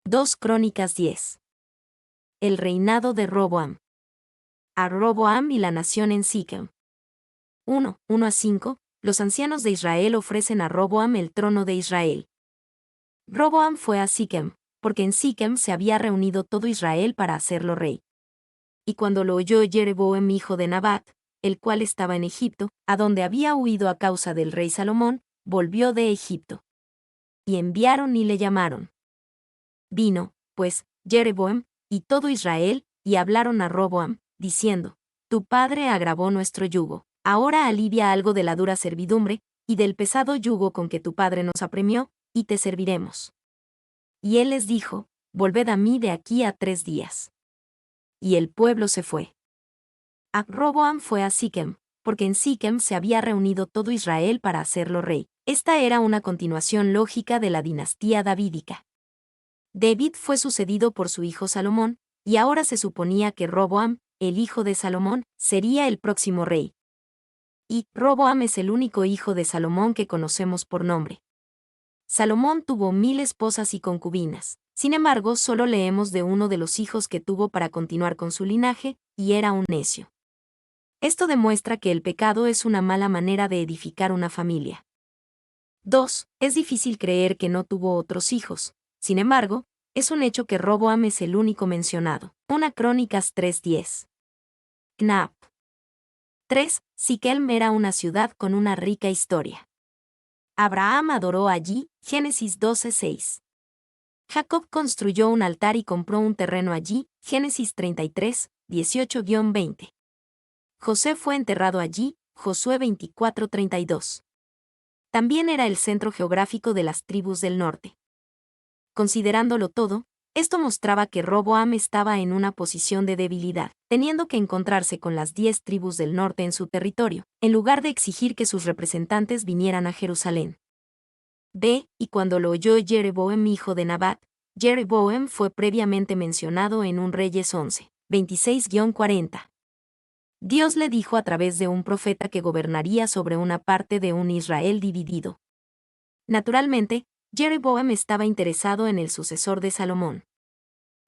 2 Crónicas 10. El reinado de Roboam. A Roboam y la nación en Siquem. 1:1-5. Los ancianos de Israel ofrecen a Roboam el trono de Israel. Roboam fue a Siquem, porque en Siquem se había reunido todo Israel para hacerlo rey. Y cuando lo oyó Jeroboam hijo de Nabat, el cual estaba en Egipto, a donde había huido a causa del rey Salomón, volvió de Egipto. Y enviaron y le llamaron. Vino, pues, Jeroboam, y todo Israel, y hablaron a Roboam, diciendo: Tu padre agravó nuestro yugo, ahora alivia algo de la dura servidumbre, y del pesado yugo con que tu padre nos apremió, y te serviremos. Y él les dijo: Volved a mí de aquí a 3 días. Y el pueblo se fue. A Roboam fue a Siquem, porque en Siquem se había reunido todo Israel para hacerlo rey. Esta era una continuación lógica de la dinastía davídica. David fue sucedido por su hijo Salomón, y ahora se suponía que Roboam, el hijo de Salomón, sería el próximo rey. Y Roboam es el único hijo de Salomón que conocemos por nombre. Salomón tuvo 1000 esposas y concubinas. Sin embargo, solo leemos de uno de los hijos que tuvo para continuar con su linaje, y era un necio. Esto demuestra que el pecado es una mala manera de edificar una familia. 2. Es difícil creer que no tuvo otros hijos. Sin embargo, es un hecho que Roboam es el único mencionado. 1 Crónicas 3:10. Knap. 3. Siquem era una ciudad con una rica historia. Abraham adoró allí, Génesis 12:6. Jacob construyó un altar y compró un terreno allí, Génesis 33, 18-20. José fue enterrado allí, Josué 24:32. También era el centro geográfico de las tribus del norte. Considerándolo todo, esto mostraba que Roboam estaba en una posición de debilidad, teniendo que encontrarse con las 10 tribus del norte en su territorio, en lugar de exigir que sus representantes vinieran a Jerusalén. B. Y cuando lo oyó Jeroboam hijo de Nabat, Jeroboam fue previamente mencionado en 1 Reyes 11, 26-40. Dios le dijo a través de un profeta que gobernaría sobre una parte de un Israel dividido. Naturalmente, Jeroboam estaba interesado en el sucesor de Salomón.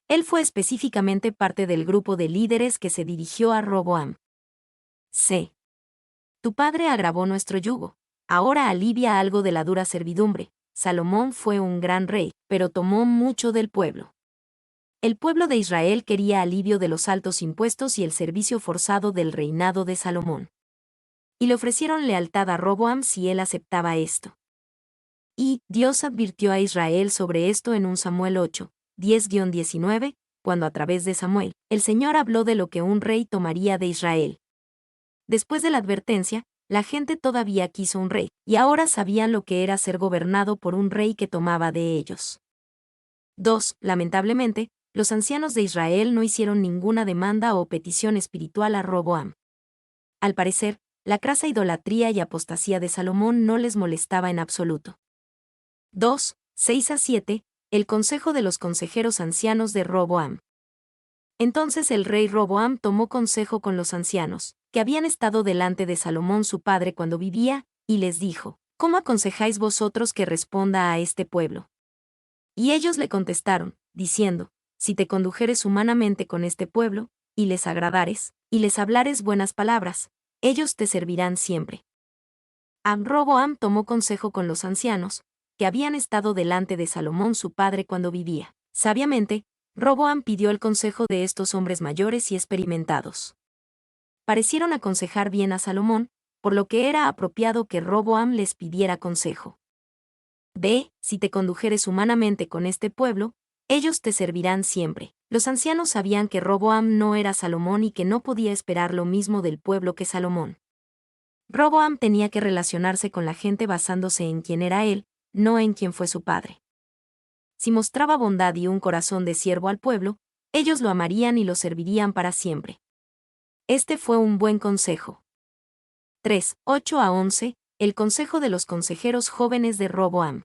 Él fue específicamente parte del grupo de líderes que se dirigió a Roboam. C. Tu padre agravó nuestro yugo, ahora alivia algo de la dura servidumbre. Salomón fue un gran rey, pero tomó mucho del pueblo. El pueblo de Israel quería alivio de los altos impuestos y el servicio forzado del reinado de Salomón. Y le ofrecieron lealtad a Roboam si él aceptaba esto. Y Dios advirtió a Israel sobre esto en 1 Samuel 8, 10-19, cuando a través de Samuel, el Señor habló de lo que un rey tomaría de Israel. Después de la advertencia, la gente todavía quiso un rey, y ahora sabían lo que era ser gobernado por un rey que tomaba de ellos. 2. Lamentablemente, los ancianos de Israel no hicieron ninguna demanda o petición espiritual a Roboam. Al parecer, la crasa idolatría y apostasía de Salomón no les molestaba en absoluto. 2. 6-7. El consejo de los consejeros ancianos de Roboam. Entonces el rey Roboam tomó consejo con los ancianos, que habían estado delante de Salomón su padre cuando vivía, y les dijo: ¿Cómo aconsejáis vosotros que responda a este pueblo? Y ellos le contestaron, diciendo: Si te condujeres humanamente con este pueblo, y les agradares, y les hablares buenas palabras, ellos te servirán siempre. Roboam tomó consejo con los ancianos, que habían estado delante de Salomón su padre cuando vivía. Sabiamente, Roboam pidió el consejo de estos hombres mayores y experimentados. Parecieron aconsejar bien a Salomón, por lo que era apropiado que Roboam les pidiera consejo. B. Si te condujeres humanamente con este pueblo, ellos te servirán siempre. Los ancianos sabían que Roboam no era Salomón y que no podía esperar lo mismo del pueblo que Salomón. Roboam tenía que relacionarse con la gente basándose en quién era él, no en quién fue su padre. Si mostraba bondad y un corazón de siervo al pueblo, ellos lo amarían y lo servirían para siempre. Este fue un buen consejo. 3. 8-11. El consejo de los consejeros jóvenes de Roboam.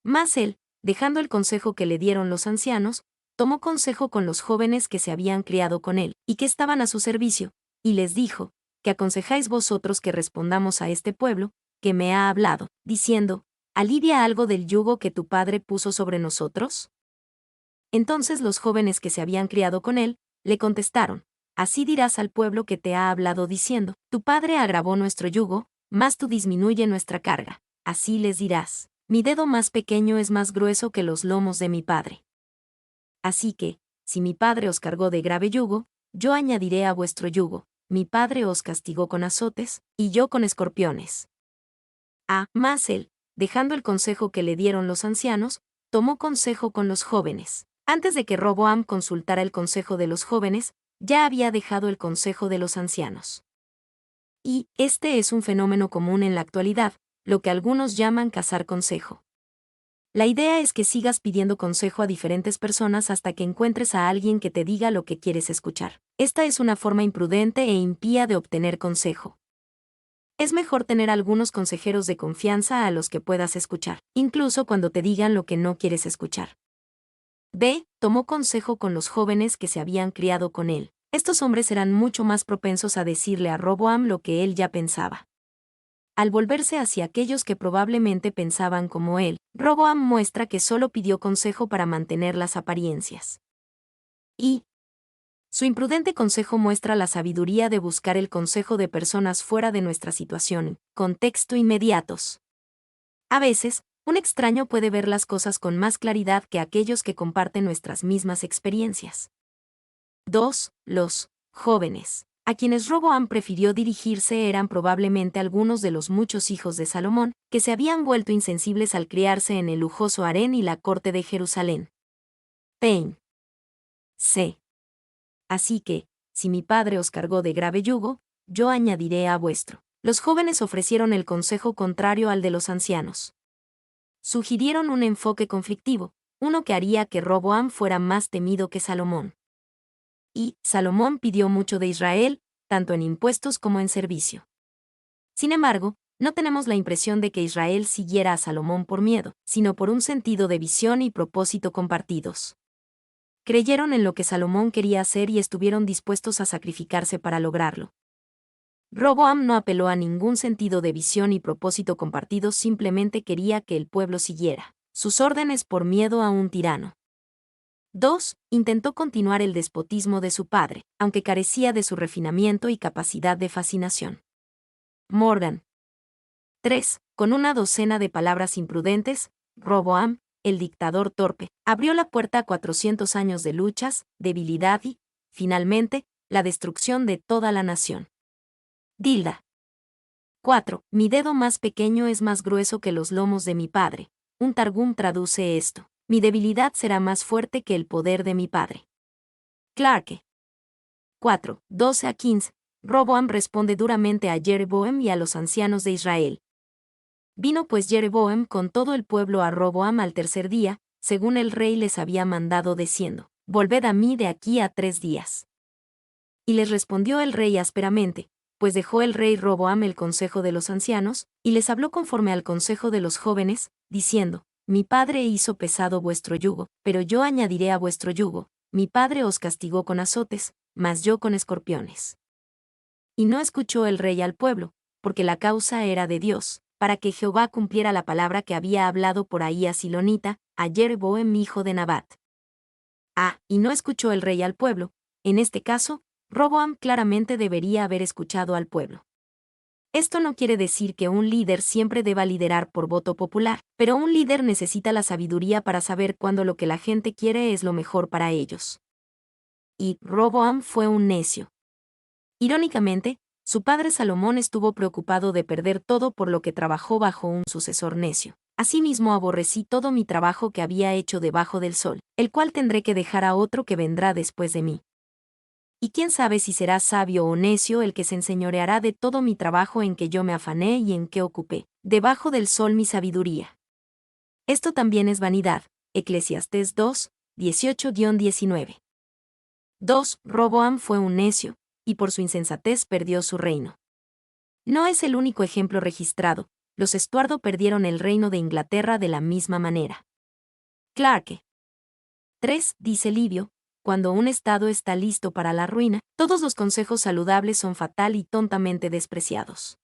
Mas él, dejando el consejo que le dieron los ancianos, tomó consejo con los jóvenes que se habían criado con él, y que estaban a su servicio, y les dijo: ¿Qué aconsejáis vosotros que respondamos a este pueblo, que me ha hablado, diciendo: ¿Alivia algo del yugo que tu padre puso sobre nosotros? Entonces los jóvenes que se habían criado con él, le contestaron: así dirás al pueblo que te ha hablado diciendo: tu padre agravó nuestro yugo, mas tú disminuye nuestra carga. Así les dirás: mi dedo más pequeño es más grueso que los lomos de mi padre. Así que, si mi padre os cargó de grave yugo, yo añadiré a vuestro yugo. Mi padre os castigó con azotes, y yo con escorpiones. Mas él, dejando el consejo que le dieron los ancianos, tomó consejo con los jóvenes. Antes de que Roboam consultara el consejo de los jóvenes, ya había dejado el consejo de los ancianos. Y este es un fenómeno común en la actualidad, lo que algunos llaman cazar consejo. La idea es que sigas pidiendo consejo a diferentes personas hasta que encuentres a alguien que te diga lo que quieres escuchar. Esta es una forma imprudente e impía de obtener consejo. Es mejor tener algunos consejeros de confianza a los que puedas escuchar, incluso cuando te digan lo que no quieres escuchar. Tomó consejo con los jóvenes que se habían criado con él. Estos hombres eran mucho más propensos a decirle a Roboam lo que él ya pensaba. Al volverse hacia aquellos que probablemente pensaban como él, Roboam muestra que solo pidió consejo para mantener las apariencias. Y su imprudente consejo muestra la sabiduría de buscar el consejo de personas fuera de nuestra situación, contexto inmediatos. A veces, un extraño puede ver las cosas con más claridad que aquellos que comparten nuestras mismas experiencias. 2. Los jóvenes a quienes Roboam prefirió dirigirse eran probablemente algunos de los muchos hijos de Salomón, que se habían vuelto insensibles al criarse en el lujoso harén y la corte de Jerusalén. C. Así que, si mi padre os cargó de grave yugo, yo añadiré a vuestro. Los jóvenes ofrecieron el consejo contrario al de los ancianos. Sugirieron un enfoque conflictivo, uno que haría que Roboam fuera más temido que Salomón. Y Salomón pidió mucho de Israel, tanto en impuestos como en servicio. Sin embargo, no tenemos la impresión de que Israel siguiera a Salomón por miedo, sino por un sentido de visión y propósito compartidos. Creyeron en lo que Salomón quería hacer y estuvieron dispuestos a sacrificarse para lograrlo. Roboam no apeló a ningún sentido de visión y propósito compartido, simplemente quería que el pueblo siguiera sus órdenes por miedo a un tirano. 2. Intentó continuar el despotismo de su padre, aunque carecía de su refinamiento y capacidad de fascinación. Morgan. 3. Con una docena de palabras imprudentes, Roboam, el dictador torpe, abrió la puerta a 400 años de luchas, debilidad y, finalmente, la destrucción de toda la nación. 4. Mi dedo más pequeño es más grueso que los lomos de mi padre. Un Targum traduce esto: mi debilidad será más fuerte que el poder de mi padre. Clarke. 4. 12-15. Roboam responde duramente a Jeroboam y a los ancianos de Israel. Vino pues Jeroboam con todo el pueblo a Roboam al tercer día, según el rey les había mandado, diciendo: volved a mí de aquí a 3 días. Y les respondió el rey ásperamente, pues dejó el rey Roboam el consejo de los ancianos, y les habló conforme al consejo de los jóvenes, diciendo: mi padre hizo pesado vuestro yugo, pero yo añadiré a vuestro yugo. Mi padre os castigó con azotes, mas yo con escorpiones. Y no escuchó el rey al pueblo, porque la causa era de Dios, para que Jehová cumpliera la palabra que había hablado por Ahías Silonita, a Jeroboam hijo de Nabat. Y no escuchó el rey al pueblo. En este caso, Roboam claramente debería haber escuchado al pueblo. Esto no quiere decir que un líder siempre deba liderar por voto popular, pero un líder necesita la sabiduría para saber cuándo lo que la gente quiere es lo mejor para ellos. Y Roboam fue un necio. Irónicamente, su padre Salomón estuvo preocupado de perder todo por lo que trabajó bajo un sucesor necio. Asimismo aborrecí todo mi trabajo que había hecho debajo del sol, el cual tendré que dejar a otro que vendrá después de mí. Y quién sabe si será sabio o necio el que se enseñoreará de todo mi trabajo en que yo me afané y en que ocupé, debajo del sol, mi sabiduría. Esto también es vanidad. Eclesiastés 2, 18-19. 2. Roboam fue un necio, y por su insensatez perdió su reino. No es el único ejemplo registrado. Los Estuardo perdieron el reino de Inglaterra de la misma manera. Clarke. 3. Dice Livio: cuando un estado está listo para la ruina, todos los consejos saludables son fatal y tontamente despreciados.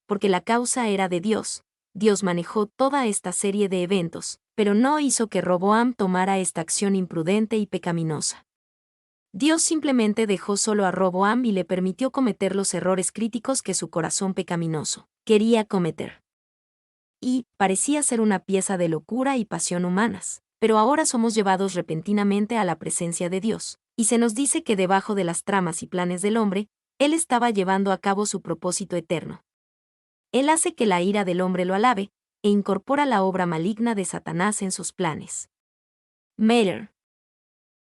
Porque la causa era de Dios. Dios manejó toda esta serie de eventos, pero no hizo que Roboam tomara esta acción imprudente y pecaminosa. Dios simplemente dejó solo a Roboam y le permitió cometer los errores críticos que su corazón pecaminoso quería cometer. Y parecía ser una pieza de locura y pasión humanas, pero ahora somos llevados repentinamente a la presencia de Dios, y se nos dice que debajo de las tramas y planes del hombre, Él estaba llevando a cabo su propósito eterno. Él hace que la ira del hombre lo alabe, e incorpora la obra maligna de Satanás en sus planes. Meyer.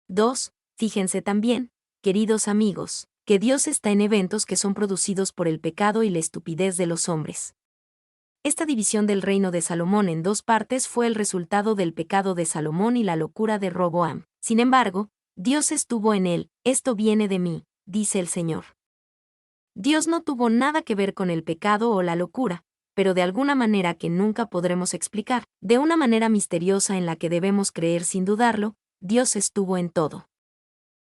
2. Fíjense también, queridos amigos, que Dios está en eventos que son producidos por el pecado y la estupidez de los hombres. Esta división del reino de Salomón en dos partes fue el resultado del pecado de Salomón y la locura de Roboam. Sin embargo, Dios estuvo en él, esto viene de mí, dice el Señor. Dios no tuvo nada que ver con el pecado o la locura, pero de alguna manera que nunca podremos explicar, de una manera misteriosa en la que debemos creer sin dudarlo, Dios estuvo en todo.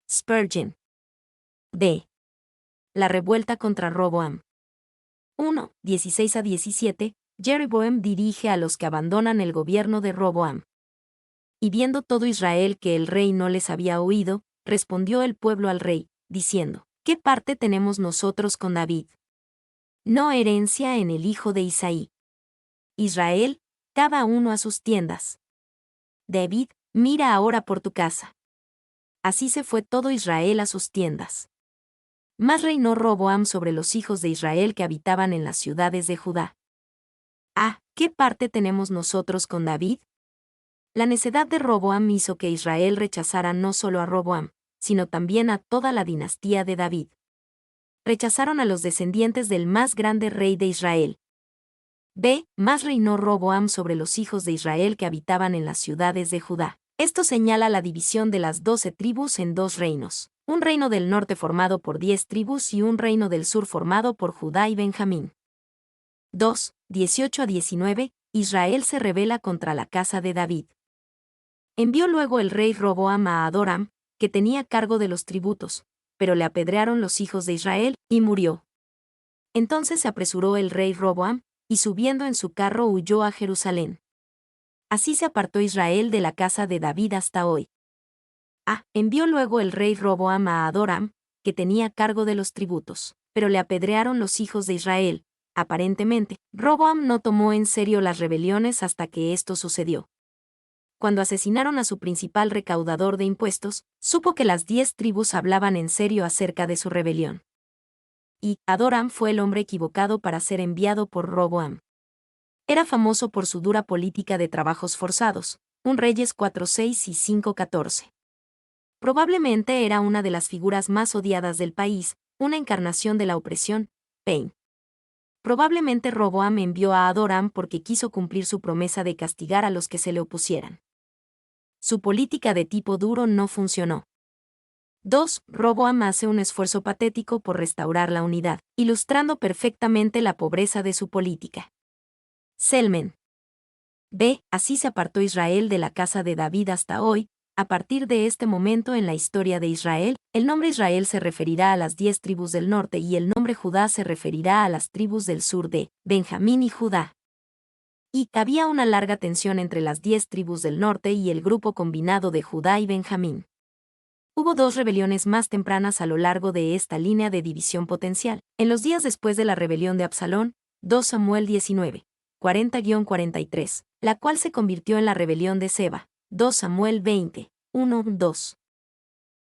Spurgeon. D. La revuelta contra Roboam. 1. 16 a 17. Jeroboam dirige a los que abandonan el gobierno de Roboam. Y viendo todo Israel que el rey no les había oído, respondió el pueblo al rey, diciendo: ¿Qué parte tenemos nosotros con David? No herencia en el hijo de Isaí. Israel, cada uno a sus tiendas. David, mira ahora por tu casa. Así se fue todo Israel a sus tiendas. Mas reinó Roboam sobre los hijos de Israel que habitaban en las ciudades de Judá. ¿Qué parte tenemos nosotros con David? La necedad de Roboam hizo que Israel rechazara no solo a Roboam, sino también a toda la dinastía de David. Rechazaron a los descendientes del más grande rey de Israel. Más reinó Roboam sobre los hijos de Israel que habitaban en las ciudades de Judá. Esto señala la división de las 12 tribus en dos reinos, un reino del norte formado por 10 tribus y un reino del sur formado por Judá y Benjamín. 2. 18 a 19. Israel se rebela contra la casa de David. Envió luego el rey Roboam a Adoram, que tenía cargo de los tributos, pero le apedrearon los hijos de Israel, y murió. Entonces se apresuró el rey Roboam, y subiendo en su carro huyó a Jerusalén. Así se apartó Israel de la casa de David hasta hoy. Envió luego el rey Roboam a Adoram, que tenía cargo de los tributos, pero le apedrearon los hijos de Israel. Aparentemente, Roboam no tomó en serio las rebeliones hasta que esto sucedió. Cuando asesinaron a su principal recaudador de impuestos, supo que las 10 tribus hablaban en serio acerca de su rebelión. Y Adoram fue el hombre equivocado para ser enviado por Roboam. Era famoso por su dura política de trabajos forzados, 1 Reyes 4:6 y 5:14. Probablemente era una de las figuras más odiadas del país, una encarnación de la opresión, Pain. Probablemente Roboam envió a Adoram porque quiso cumplir su promesa de castigar a los que se le opusieran. Su política de tipo duro no funcionó. 2. Roboam hace un esfuerzo patético por restaurar la unidad, ilustrando perfectamente la pobreza de su política. Selmen. Así se apartó Israel de la casa de David hasta hoy. A partir de este momento en la historia de Israel, el nombre Israel se referirá a las 10 tribus del norte y el nombre Judá se referirá a las tribus del sur de Benjamín y Judá. Y había una larga tensión entre las 10 tribus del norte y el grupo combinado de Judá y Benjamín. Hubo 2 rebeliones más tempranas a lo largo de esta línea de división potencial. En los días después de la rebelión de Absalón, 2 Samuel 19, 40-43, la cual se convirtió en la rebelión de Seba, 2 Samuel 20, 1-2.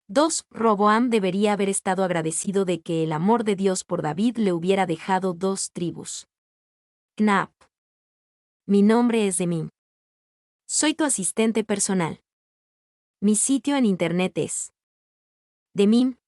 2. Roboam debería haber estado agradecido de que el amor de Dios por David le hubiera dejado 2 tribus. Knapp. Mi nombre es Demim. Soy tu asistente personal. Mi sitio en internet es demim.es.tl.